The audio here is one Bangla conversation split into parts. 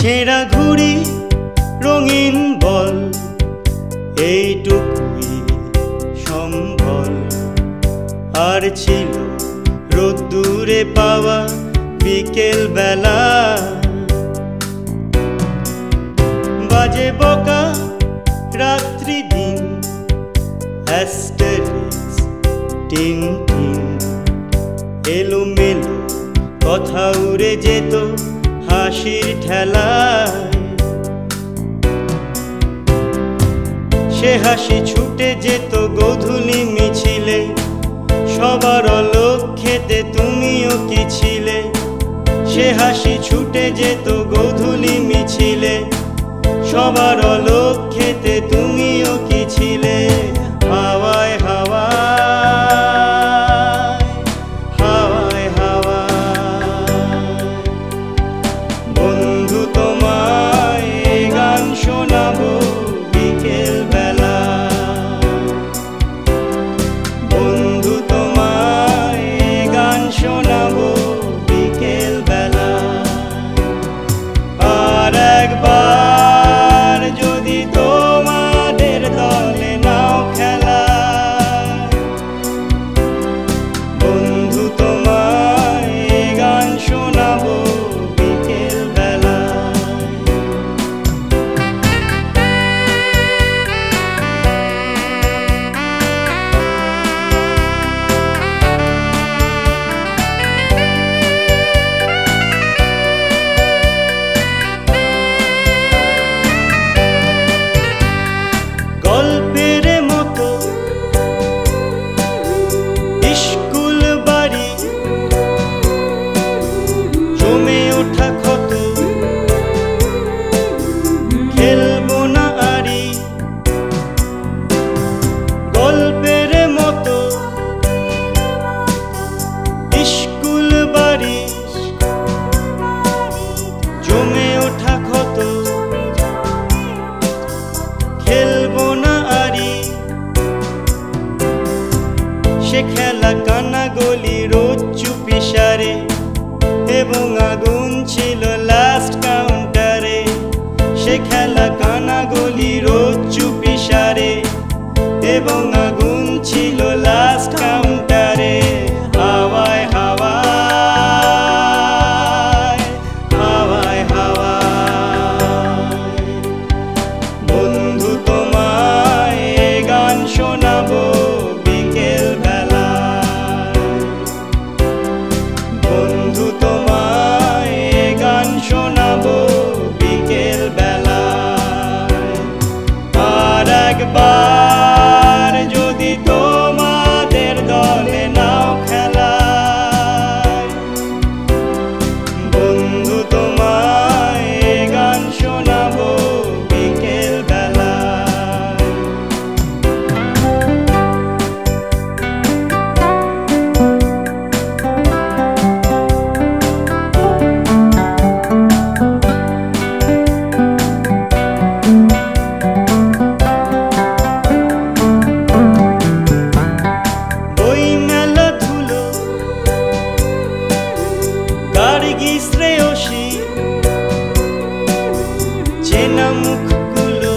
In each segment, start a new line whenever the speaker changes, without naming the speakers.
ছেঁড়া ঘুড়ি রঙিন বল এইটুকুই সম্বল। আর ছিল রোদ্দুরে পাওয়া বিকেল বেলা, বাজে বকা রাত্রি দিন, অ্যাস্টেরিক্স টিনটিন। এলোমেলো কথা উড়ে যেত হাসির ঠেলায়, সে হাসি ছুটে যেত গোধূলি মিছিলে। সবার লক্ষ্যেতে তুমিও কি ছিলে, সে হাসি ছুটে যেত গোধূলি মিছিলে। সবার লক্ষ্যেতে তুমিও কি ছিলে। হাওয়ায় হাওয়ায় হাওয়ায় হাওয়ায় বন্ধু তোমায় গান শোনাবো বিকেল বেলা। বন্ধু তোমায় গান শোনাবো বিকেল বেলা। আর একবার যদি তোমাদের দলে নাও খেলা, বন্ধু তোমায় গান শোনাবো বিকেল বেলা। গল্পের মতো স্কুল বাড়ি জমে ওঠা ক্ষত, খেলবো না আরি। গল্পের মতো স্কুল বাড়ি জমে ওঠা ক্ষত, খেলবো না আরি। সে খেলা কানা গলি রোজ চুপি সারে, এবং আগুন ছিল লাস্ট কাউন্টারে। সে খেলা কানা গলি রোজ চুপি সারে, এবং আগুন ছিল লাস্ট কাউন্টারে। হাওয়ায় হাওয়ায় হাওয়ায় হাওয়ায় বন্ধু তোমায় গান শোনাবো বিকেল বেলা। বন্ধু তোমায় গান শোনাবো বিকেল বেলা। আর একবার যদি তোমাদের দলে নাও খেলা, বন্ধু তোমায় গান শোনাবো বিকেল বেলা। বই মেলা ধুলো গার্গী শ্রেয়সী, চেনা মুখগুলো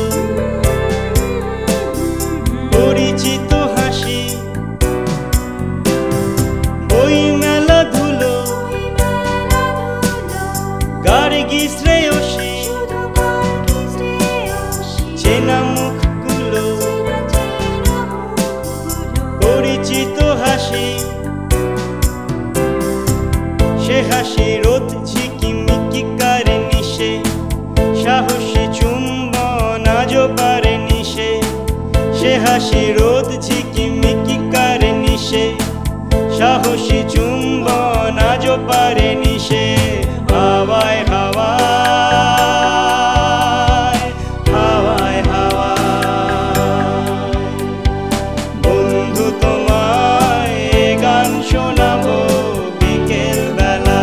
পরিচিত হাসি। বই মেলা ধুলো গার্গী শ্রেয়সী, চেনা মুখগুলো পরিচিত হাসি। সে হাসি রোদ ঝিকিমিকি কারে নিশে, সাহসী চুম্বন আজও পারে নিশে। সে হাসি রোদ ঝিকিমিকি কারে নিশে, সাহসী চুম্বন আজও পারে নিশে। হাওয়ায় হাওয়ায় হাওয়ায় হাওয়ায় বন্ধু তোমায় গান শোনাবো বিকেল বেলা।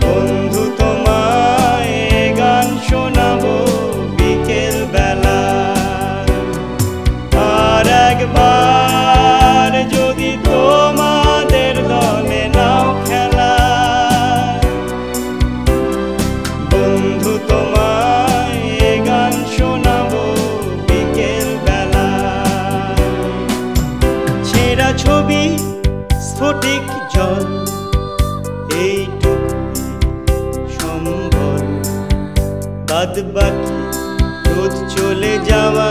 বন্ধু তোমায় গান শোনাবো বিকেল বেলা। আর একবার যদি তোমাদের দলে নাও খেলা, তোমায় এ গান শোনাবো বিকেল বেলা। ছেঁড়া ছবি স্ফটিক জল এইটুকু সম্বল, বাদ বাকি রোদ চলে যাওয়া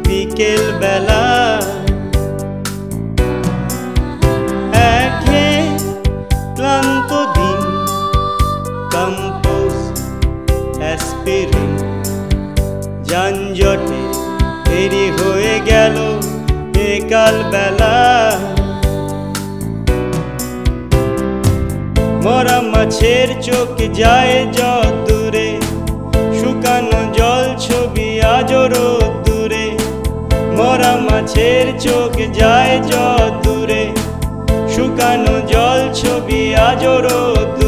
বিকেল বেলা। ক্লান্ত দিন কম্পোজ অ্যাসপিরিন, যানজটে দেরি হয়ে গেল একাল বেলা। মরা মাছের চোখ যায় যত দূরে, শুকানো জল ছবি আজও রোদ্দুরে। মরা মাছের চোখ যায় যত দূরে, শুকানো জল ছবি আজও রোদ্দুরে।